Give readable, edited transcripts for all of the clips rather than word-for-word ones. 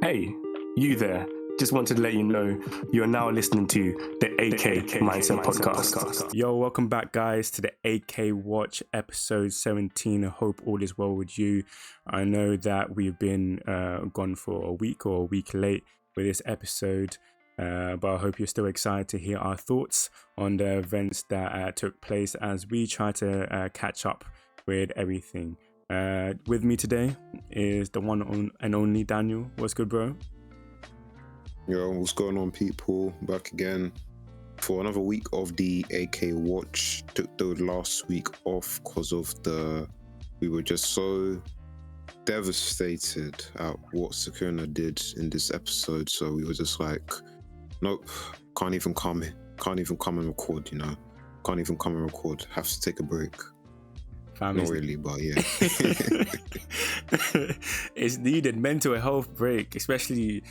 Hey, you there. Just wanted to let you know you are now listening to the AK Mindset Podcast. Yo, welcome back, guys, to the AKWatch episode 17. I hope all is well with you. I know that we've been gone for a week or a week late with this episode, but I hope you're still excited to hear our thoughts on the events that took place as we try to catch up with everything. With me today is the one and only Daniel. What's good, bro? Yo, what's going on, people? Back again for another week of the AKWatch. Took the last week off because of we were just so devastated at what SUKUNA did in this episode. So we were just like, nope, can't even come and record, can't even come and record. Have to take a break. Not really, but yeah. It's needed. Mental health break, especially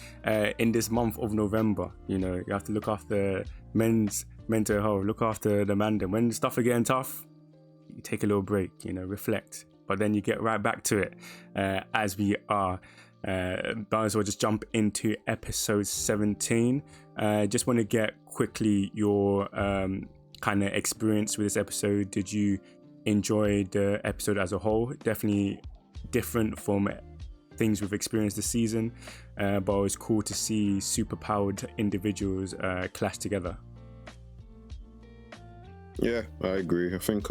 in this month of November. You have to look after men's mental health, look after the man. When stuff are getting tough, you take a little break, reflect, but then you get right back to it as we are. Might as well just jump into episode 17. Just want to get quickly your kind of experience with this episode. Did you enjoy the episode as a whole? Definitely different from things we've experienced this season, but it was cool to see superpowered individuals clash together. Yeah, I agree. I think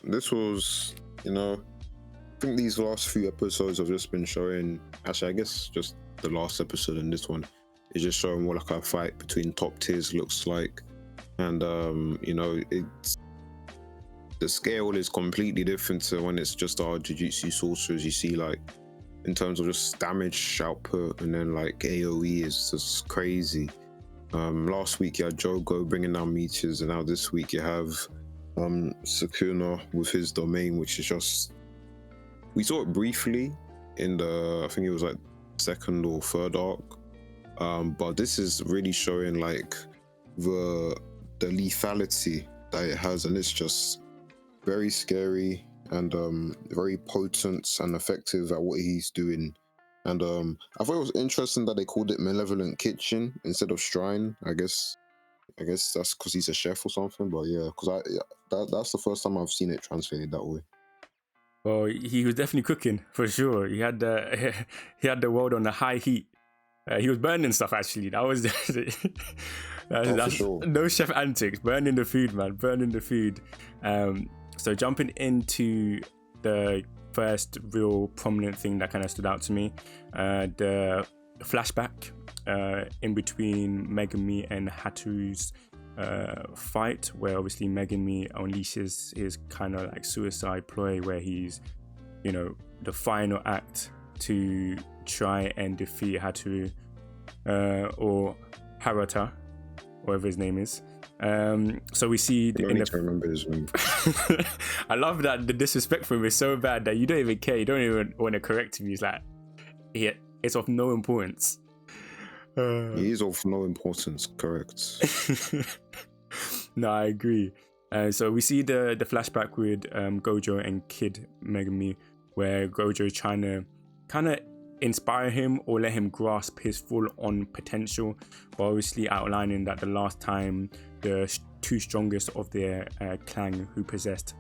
this was, I think these last few episodes have just been showing, actually I guess just the last episode and this one is just showing what like a fight between top tiers looks like. And it's the scale is completely different to when it's just our Jujutsu sorcerers. You see, like, in terms of just damage output, and then like AoE is just crazy. Last week you had Jogo bringing down meteors, and now this week you have SUKUNA with his domain, which is just, we saw it briefly in I think it was like second or third arc, but this is really showing like the lethality that it has, and it's just very scary and very potent and effective at what he's doing. And I thought it was interesting that they called it Malevolent Kitchen instead of Shrine. I guess that's because he's a chef or something. But yeah, because that's the first time I've seen it translated that way. Well, he was definitely cooking for sure. He had the world on a high heat. He was burning stuff, actually. That was that's sure. No chef antics. Burning the food, man. Burning the food. So jumping into the first real prominent thing that kind of stood out to me, the flashback in between Megumi and Hatoru's fight, where obviously Megumi unleashes his kind of like suicide ploy, where he's, the final act to try and defeat Hatoru or Harata, whatever his name is. So we see I don't need to remember his name. I love that the disrespect for him is so bad that you don't even care. You don't even want to correct him. He's like, yeah, it's of no importance. He is of no importance, correct. No, I agree. So we see the flashback with Gojo and Kid Megumi, where Gojo is trying to kind of inspire him or let him grasp his full-on potential, but obviously outlining that the last time the two strongest of their clan, who possessed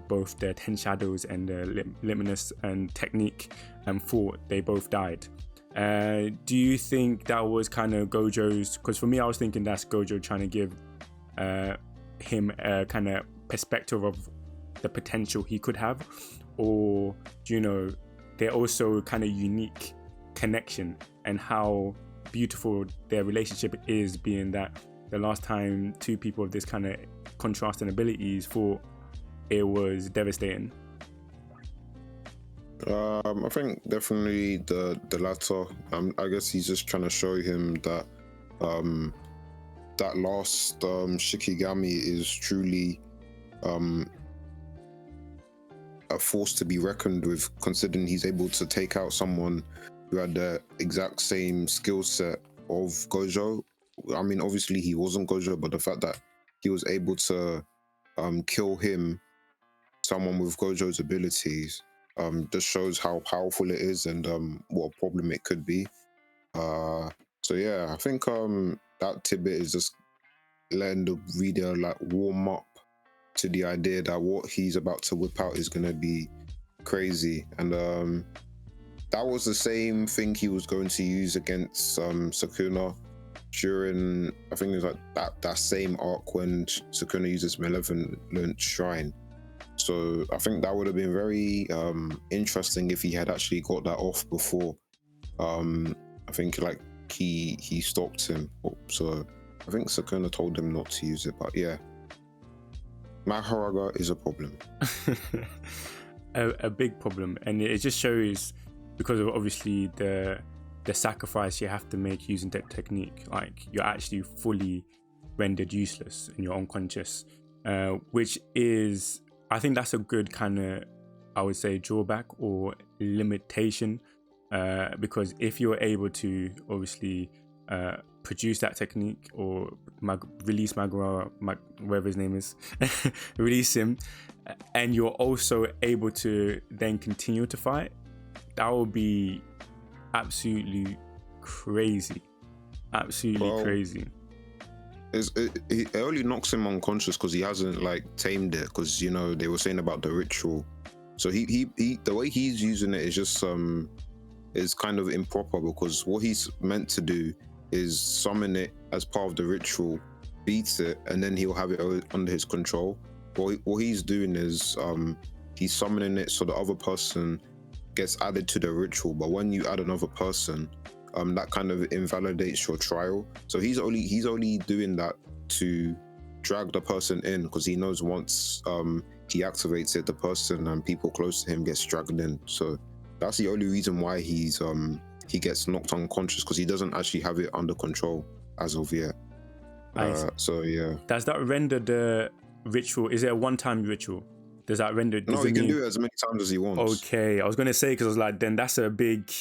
both the 10 shadows and the limitless and technique fought, they both died. Do you think that was kind of Gojo's, because for me I was thinking that's Gojo trying to give him a kind of perspective of the potential he could have, or they're also kind of unique connection and how beautiful their relationship is, being that the last time two people of this kind of contrasting abilities fought, it was devastating. I think definitely the latter. I guess he's just trying to show him that that last Shikigami is truly a force to be reckoned with, considering he's able to take out someone who had the exact same skill set of Gojo. I mean, obviously he wasn't Gojo, but the fact that he was able to kill him, someone with Gojo's abilities, just shows how powerful it is and what a problem it could be. So yeah, I think that tidbit is just letting the reader like warm up to the idea that what he's about to whip out is gonna be crazy. And that was the same thing he was going to use against Sukuna during, I think it was like that same arc when Sukuna uses Malevolent Shrine. So I think that would have been very interesting if he had actually got that off before. I think like he stopped him. So I think Sukuna told him not to use it. But yeah, Maharaga is a problem. a big problem, and it just shows, because of obviously the sacrifice you have to make using that technique. Like, you're actually fully rendered useless and you're unconscious, which is, I think that's a good kind of, I would say, drawback or limitation, because if you're able to obviously produce that technique or release Magara, whatever his name is, release him, and you're also able to then continue to fight, that would be absolutely crazy. Crazy. It only knocks him unconscious because he hasn't like tamed it, because you know they were saying about the ritual. So he the way he's using it is just is kind of improper, because what he's meant to do is summon it as part of the ritual, beat it, and then he'll have it under his control. What he's doing is he's summoning it so the other person gets added to the ritual, but when you add another person, that kind of invalidates your trial. So he's only doing that to drag the person in, because he knows once he activates it, the person and people close to him gets dragged in. So that's the only reason why he gets knocked unconscious, because he doesn't actually have it under control as of yet. So yeah. Does that render the ritual? Is it a one-time ritual? Does that render? No, he can do it as many times as he wants. Okay, I was gonna say, because I was like, then that's a big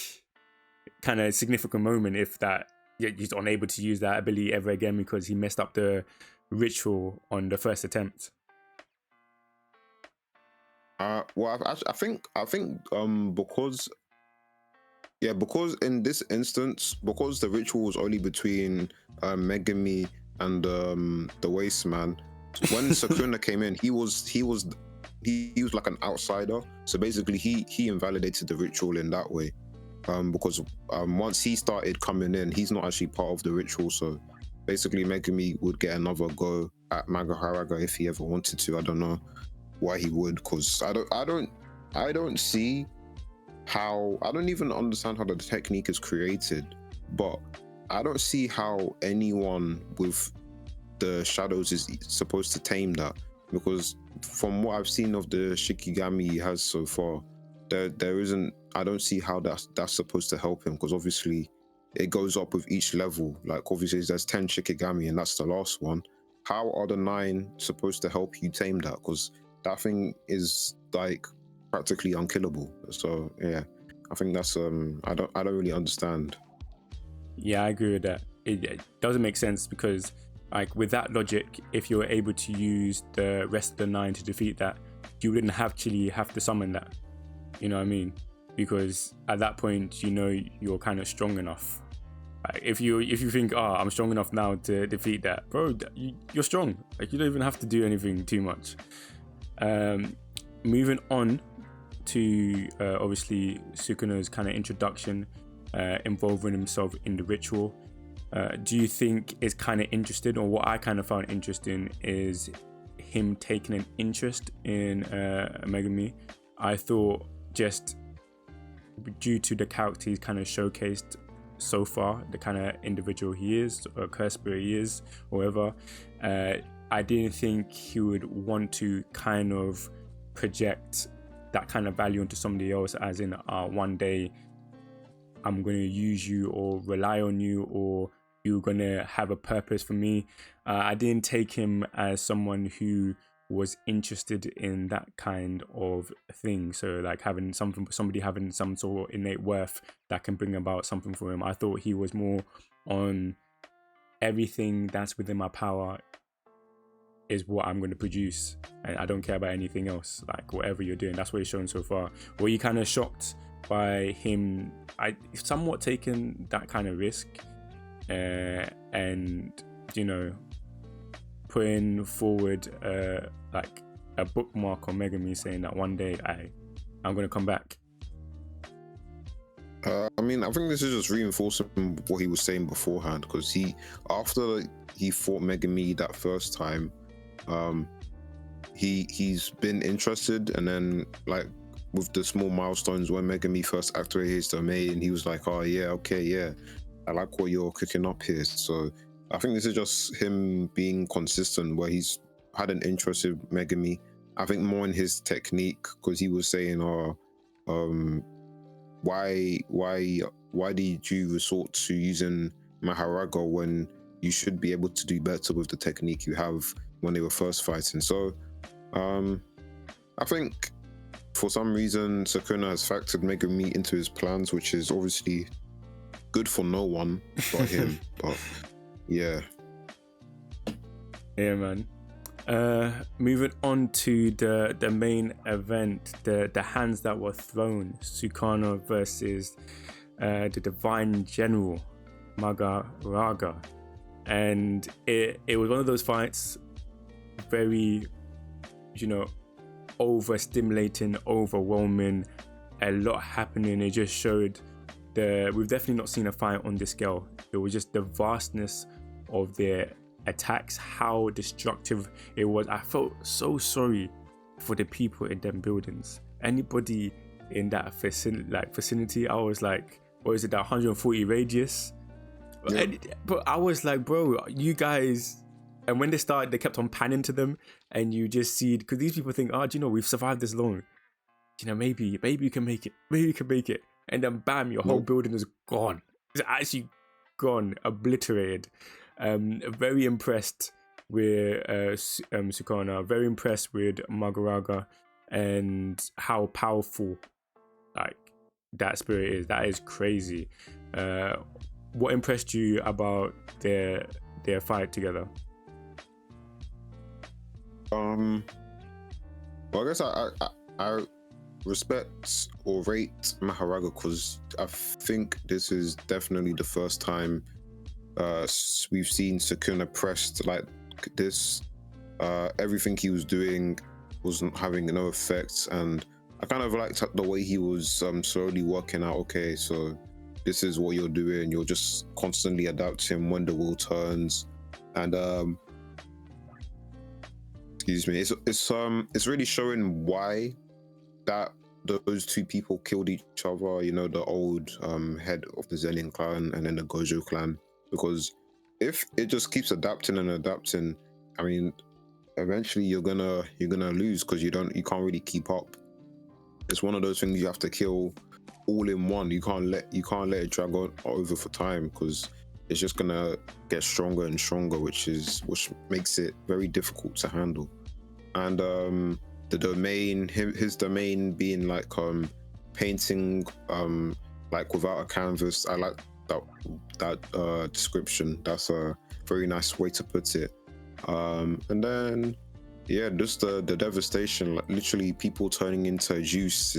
kind of significant moment if that he's unable to use that ability ever again because he messed up the ritual on the first attempt. Well, I think because in this instance, because the ritual was only between Megami and the Waste Man, when Sukuna came in, he was like an outsider. So basically, he invalidated the ritual in that way, because once he started coming in, he's not actually part of the ritual. So basically, Megami would get another go at Magaharaga if he ever wanted to. I don't know why he would, because I don't see how, I don't even understand how the technique is created, but I don't see how anyone with the shadows is supposed to tame that, because from what I've seen of the Shikigami he has so far, there isn't, I don't see how that's supposed to help him, because obviously it goes up with each level. Like obviously there's 10 Shikigami and that's the last one. How are the 9 supposed to help you tame that? Because that thing is like practically unkillable. So yeah, I think that's I don't really understand. Yeah, I agree with that. It doesn't make sense, because like with that logic, if you're able to use the rest of the 9 to defeat that, you wouldn't actually have to summon that. You know what I mean? Because at that point, you know you're kind of strong enough. Like if you think, oh, I'm strong enough now to defeat that, bro, you're strong. Like you don't even have to do anything too much. Moving on to obviously Sukuna's kind of introduction, involving himself in the ritual. Do you think it's kind of interesting, or what I kind of found interesting is him taking an interest in Megami? I thought, just due to the character he's kind of showcased so far, the kind of individual he is, or curse spirit he is, or whatever, I didn't think he would want to kind of project that kind of value onto somebody else, as in one day I'm going to use you or rely on you, or you're going to have a purpose for me. I didn't take him as someone who was interested in that kind of thing. So like having something for somebody, having some sort of innate worth that can bring about something for him. I thought he was more on everything that's within my power is what I'm going to produce, and I don't care about anything else. Like whatever you're doing, that's what he's shown so far. Were you kind of shocked by him? I somewhat taken that kind of risk, and putting forward like a bookmark on Megami, saying that one day I'm going to come back. I mean, I think this is just reinforcing what he was saying beforehand, because after he fought Megami that first time, he's been interested, and then like with the small milestones when Megami first activated his domain, he was like, oh yeah, okay, yeah, I like what you're cooking up here. So I think this is just him being consistent, where he's had an interest in Megami. I think more in his technique, because he was saying, why did you resort to using Maharaga when you should be able to do better with the technique you have when they were first fighting? So I think for some reason Sukuna has factored Megami into his plans, which is obviously good for no one but him. But yeah, man. Moving on to the main event, the hands that were thrown, SUKUNA versus the Divine General Magaraga, and it was one of those fights, very overstimulating, overwhelming, a lot happening. It just showed we've definitely not seen a fight on this scale. It was just the vastness of their attacks, how destructive it was. I felt so sorry for the people in them buildings. Anybody in that vicinity, I was like, what is it, that 140 radius? Yeah. But I was like, bro, you guys. And when they started, they kept on panning to them, and you just see, because these people think, we've survived this long, maybe you can make it, and then bam, your whole building is gone. It's actually gone, obliterated. Very impressed with SUKUNA, very impressed with Magaraga, and how powerful like that spirit is. That is crazy. What impressed you about their fight together? Well, I guess I respect or rate Maharaga, because I think this is definitely the first time we've seen Sukuna pressed like this. Everything he was doing wasn't having no effects, and I kind of liked the way he was slowly working out, okay, so this is what you're doing, you're just constantly adapting when the wheel turns. And excuse me, it's really showing why that those two people killed each other, the old head of the Zennin clan and then the Gojo clan. Because if it just keeps adapting and adapting, I mean, eventually you're gonna lose, because you can't really keep up. It's one of those things you have to kill all in one. You can't let it drag on over for time, because it's just gonna get stronger and stronger, which makes it very difficult to handle. And the domain, his domain being like painting like without a canvas. I like that description. That's a very nice way to put it. And then just the devastation, like literally people turning into juice.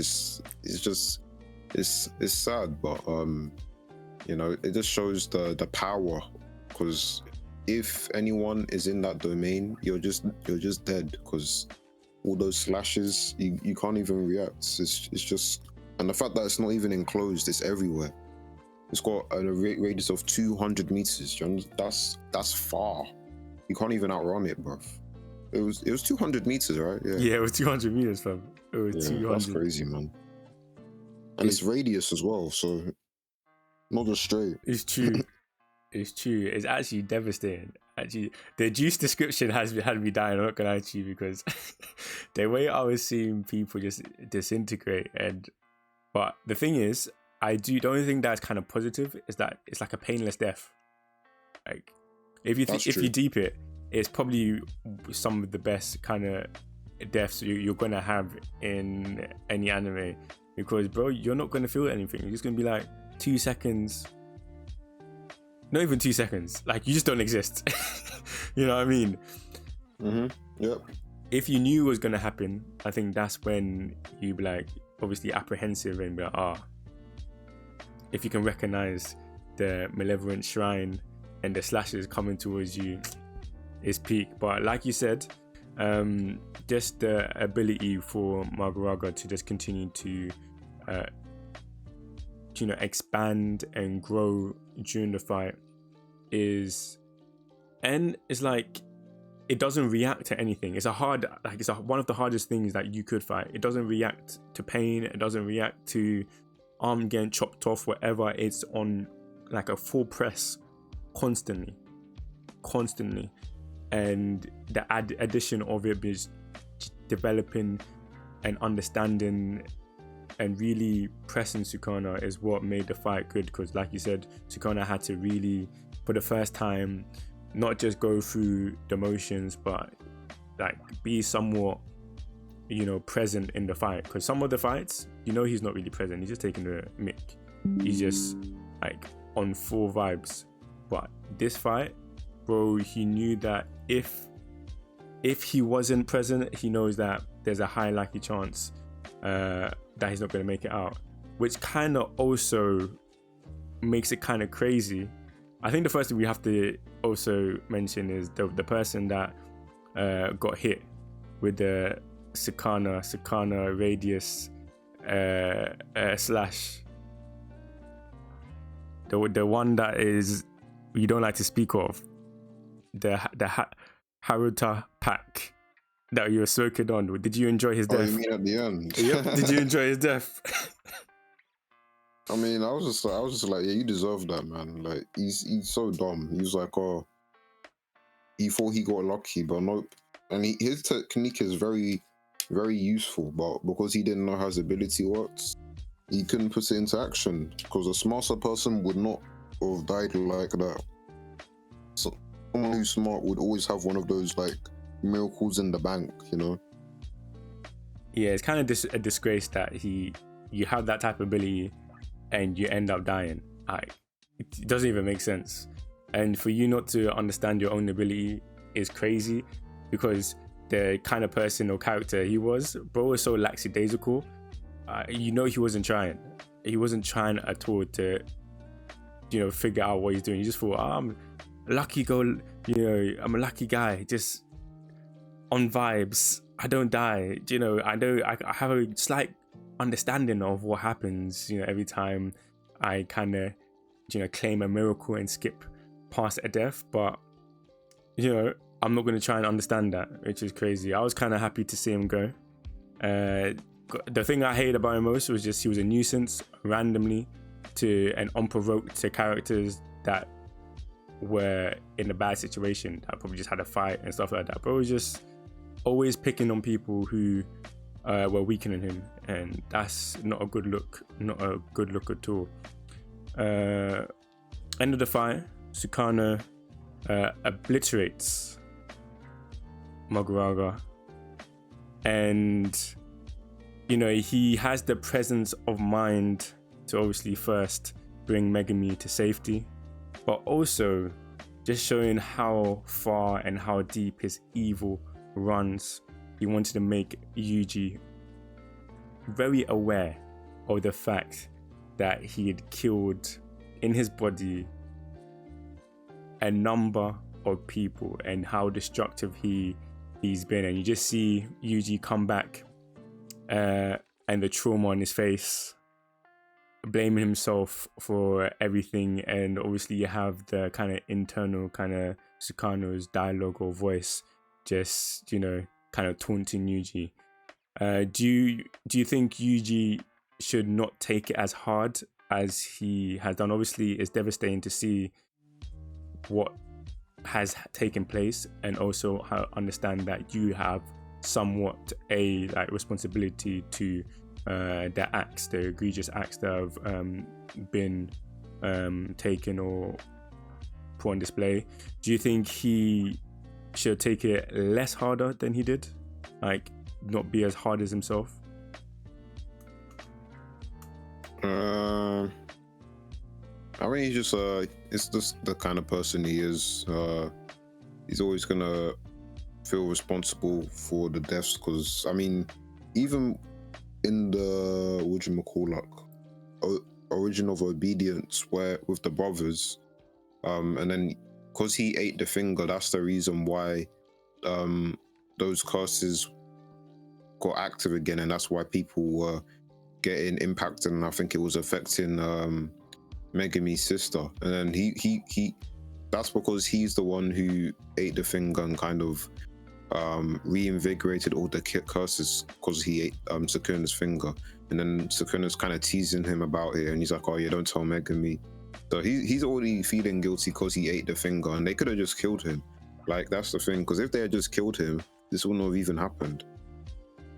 It's sad, but it just shows the power, because if anyone is in that domain, you're just dead, because all those slashes, you can't even react. It's just, and the fact that it's not even enclosed, it's everywhere. It's got a radius of 200 meters. That's far. You can't even outrun it, bruv. It was 200 meters, right? Yeah, it was 200 meters, fam. It was 200. That's crazy, man. And it's radius as well, so not just straight. It's true. It's true. It's actually devastating. Actually, the juice description had me dying. I'm not gonna lie to you, because the way I was seeing people just disintegrate, but the thing is, the only thing that's kind of positive is that it's like a painless death. Like if you deep it, it's probably some of the best kind of deaths you're gonna have in any anime, because bro, you're not gonna feel anything. You're just gonna be like 2 seconds. Not even 2 seconds. Like, you just don't exist. You know what I mean? Yep. If you knew it was going to happen, I think that's when you'd be like, obviously apprehensive and be like, if you can recognize the malevolent shrine and the slashes coming towards you, it's peak. But like you said, just the ability for Maguraga to just continue to expand and grow during the fight is like, it doesn't react to anything. It's one of the hardest things that you could fight. It doesn't react to pain. It doesn't react to arm getting chopped off, whatever. It's on like a full press constantly. And the addition of it is developing and understanding and really pressing Sukuna is what made the fight good, because like you said, Sukuna had to really, for the first time, not just go through the motions, but like be somewhat, present in the fight. Because some of the fights, he's not really present. He's just taking the mick. He's just like on full vibes. But this fight, bro, he knew that if he wasn't present, he knows that there's a high likely chance that he's not going to make it out, which kind of also makes it kind of crazy. I think the first thing we have to also mention is the person that got hit with the Sukuna radius slash, the one that is you don't like to speak of, the Haruta pack that you were so kid on. Did you enjoy his death? You mean at the end? Yep. Did you enjoy his death? I mean, I was just like, yeah, you deserve that, man. Like, he's so dumb. He was like, he thought he got lucky, but nope. And his technique is very, very useful, but because he didn't know how his ability works, he couldn't put it into action. Because a smarter person would not have died like that. So someone who's smart would always have one of those like miracles in the bank, Yeah, it's kind of a disgrace that you have that type of ability and you end up dying. It doesn't even make sense. And for you not to understand your own ability is crazy, because the kind of person or character he was, bro, was so lackadaisical. He wasn't trying. He wasn't trying at all to, figure out what he's doing. He just thought, I'm a lucky I'm a lucky guy, just on vibes. I don't die. I have a slight understanding of what happens, every time I kind of, claim a miracle and skip past a death. But, I'm not going to try and understand that, which is crazy. I was kind of happy to see him go. The thing I hated about him most was just he was a nuisance randomly and unprovoked to characters that were in a bad situation, that probably just had a fight and stuff like that. But it was just always picking on people who were weaker than him, and that's not a good look at all. End of the fight, Sukuna obliterates Maguraga, and he has the presence of mind to obviously first bring Megami to safety, but also just showing how far and how deep his evil runs. He wanted to make Yuji very aware of the fact that he had killed in his body a number of people and how destructive he's been. And you just see Yuji come back and the trauma on his face, blaming himself for everything. And obviously you have the kind of internal kind of Sukuna's dialogue or voice just, kind of taunting Yuji. Do you think Yuji should not take it as hard as he has done? Obviously it's devastating to see what has taken place, and also understand that you have somewhat a responsibility to the egregious acts that have been taken or put on display. Do you think he should take it less harder than he did, not be as hard as himself? I mean, it's just the kind of person he is. He's always gonna feel responsible for the deaths, because I mean, even in the origin of obedience, where with the brothers, and then because he ate the finger, that's the reason why those curses got active again, and that's why people were getting impacted, and I think it was affecting Megami's sister. And then he that's because he's the one who ate the finger and kind of reinvigorated all the curses, because he ate Sukuna's finger. And then Sukuna's kind of teasing him about it, and he's like, oh yeah, don't tell Megami. So he's already feeling guilty because he ate the finger, and they could have just killed him. Like, that's the thing, because if they had just killed him, this wouldn't have even happened.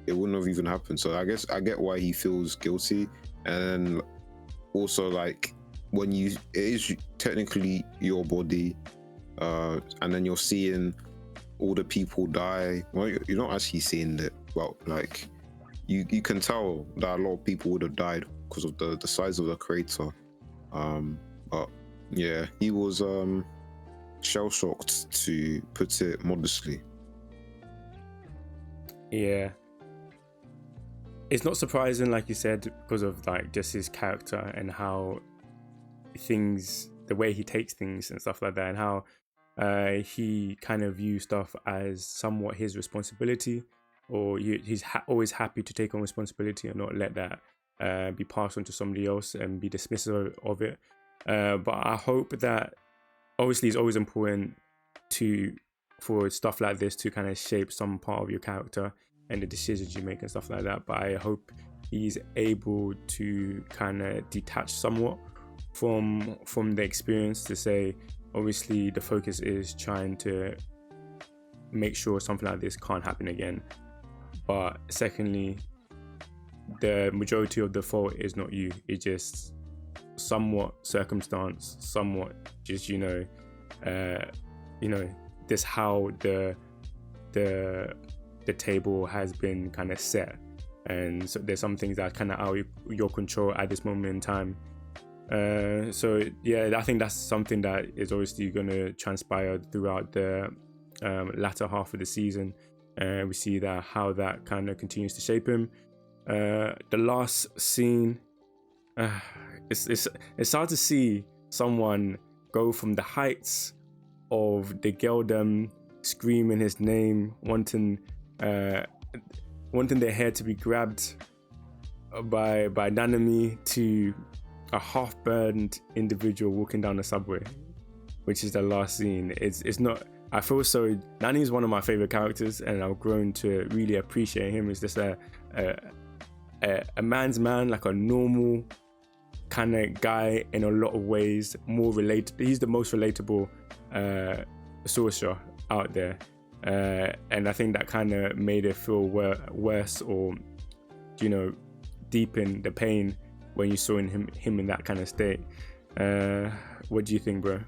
It wouldn't have even happened. So I guess I get why he feels guilty. And then also, like, when it is technically your body, and then you're seeing all the people die. Well, you're not actually seeing it, but like you can tell that a lot of people would have died because of the size of the crater. But yeah, he was shell-shocked, to put it modestly. Yeah. It's not surprising, like you said, because of like just his character and how the way he takes things and stuff like that, and how he kind of views stuff as somewhat his responsibility, or he's always happy to take on responsibility and not let that be passed on to somebody else and be dismissive of it. But I hope that, obviously, it's always important for stuff like this to kind of shape some part of your character and the decisions you make and stuff like that. But I hope he's able to kind of detach somewhat from the experience, to say, obviously the focus is trying to make sure something like this can't happen again. But secondly, the majority of the fault is not you. It's just somewhat circumstance, somewhat just, this how the table has been kind of set, and so there's some things that are kind of out of your control at this moment in time. So yeah, I think that's something that is obviously going to transpire throughout the latter half of the season. We see that how that kind of continues to shape him. The last scene, it's hard to see someone go from the heights of the girldom, screaming his name, wanting their hair to be grabbed by Nanami, to a half-burned individual walking down the subway, which is the last scene. It's not. I feel so. Nani is one of my favorite characters, and I've grown to really appreciate him. He's just a man's man, like a normal kind of guy in a lot of ways. More related. He's the most relatable sorcerer out there, and I think that kind of made it feel worse, or deepen the pain when you saw him in that kind of state. What do you think, bro?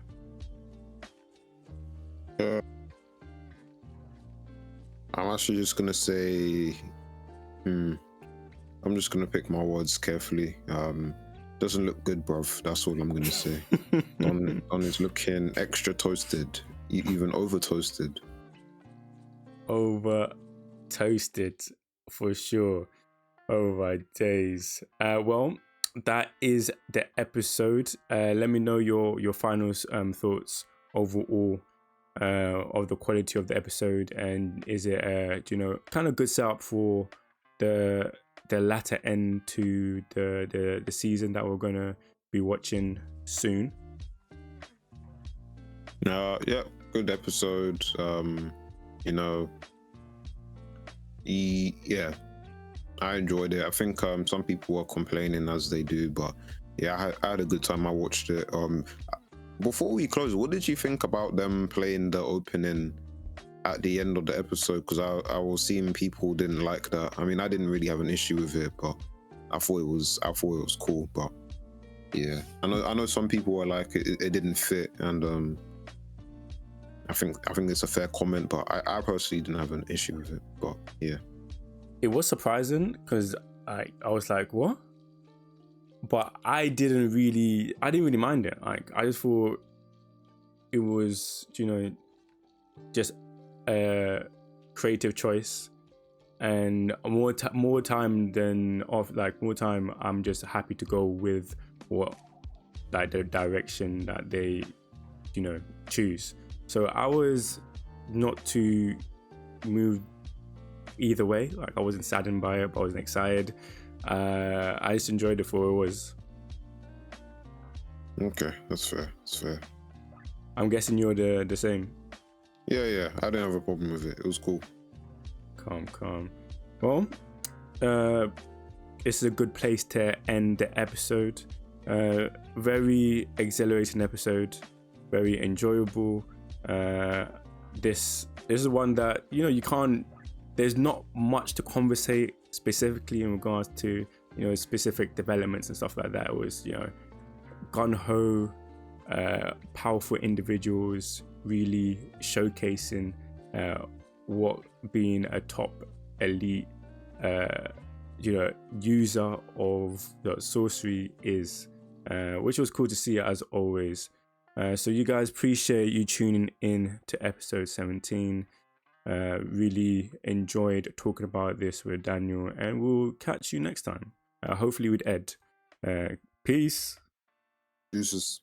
I'm actually just gonna say, I'm just gonna pick my words carefully. Doesn't look good, bruv. That's all I'm gonna say. Don is looking extra toasted, even over toasted. Over toasted, for sure. Oh my days. Well, that is the episode. Let me know your final thoughts overall of the quality of the episode, and is it kind of good setup for the latter end to the season that we're gonna be watching soon? Yeah, good episode. I enjoyed it. I think some people were complaining, as they do, but yeah, I had a good time. I watched it. Before we close, what did you think about them playing the opening at the end of the episode? Because I was seeing people didn't like that. I mean, I didn't really have an issue with it, but I thought it was cool. But yeah, I know some people were like it didn't fit, and I think it's a fair comment, but I personally didn't have an issue with it. But yeah, it was surprising because I was like, what? But I didn't really mind it. Like, I just thought it was, just creative choice, and more time I'm just happy to go with what like the direction that they choose. So I was not too moved either way. Like I wasn't saddened by it, but I wasn't excited. I just enjoyed it for what it was. Okay, that's fair. That's fair. I'm guessing you're the same. Yeah. I didn't have a problem with it. It was cool. Calm. Well, this is a good place to end the episode. Very exhilarating episode. Very enjoyable. This is one that you can't. There's not much to conversate specifically in regards to specific developments and stuff like that. It was gung-ho, powerful individuals really showcasing what being a top elite user of the sorcery is, which was cool to see as always. So you guys, appreciate you tuning in to episode 17. Really enjoyed talking about this with Daniel, and we'll catch you next time, hopefully with Ed. Peace. Deuces.